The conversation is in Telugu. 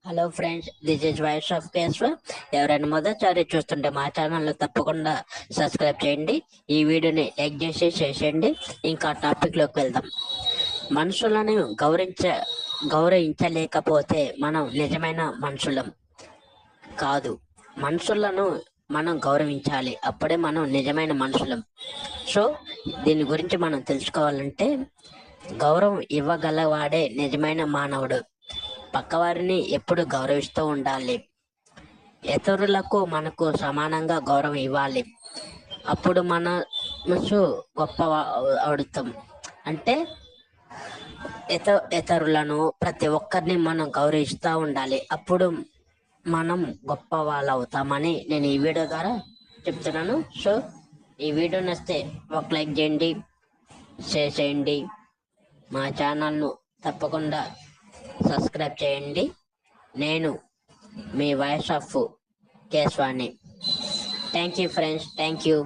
Hello friends, this is voice of Keshava. ఎవరైనా మొదటిసారి చూస్తుంటే మా ఛానల్ తప్పకుండా సబ్స్క్రైబ్ చేయండి. ఈ వీడియోని లైక్ చేసి షేర్ చేయండి. ఇంకా టాపిక్ లోకి వెళ్దాం. మనుషులను గౌరవించలేకపోతే మనం నిజమైన మనుషులం కాదు. మనుషులను మనం గౌరవించాలి, అప్పుడే మనం నిజమైన మనుషులం. సో దీని గురించి మనం తెలుసుకోవాలంటే, గౌరవం ఇవ్వగలవాడే నిజమైన మానవుడు. పక్కవారిని ఎప్పుడు గౌరవిస్తూ ఉండాలి. ఇతరులకు మనకు సమానంగా గౌరవం ఇవ్వాలి. అప్పుడు మనసు గొప్ప అవుతాం. అంటే ఇతరులను ప్రతి ఒక్కరిని మనం గౌరవిస్తూ ఉండాలి. అప్పుడు మనం గొప్ప వాళ్ళు అవుతామని నేను ఈ వీడియో ద్వారా చెప్తున్నాను. సో ఈ వీడియో నచ్చితే ఒక లైక్ చేయండి, షేర్ చేయండి. మా ఛానల్ను తప్పకుండా సబ్స్క్రైబ్ చేయండి. నేను మీ వాయిస్ ఆఫ్ కేశవాని. Thank you friends, thank you.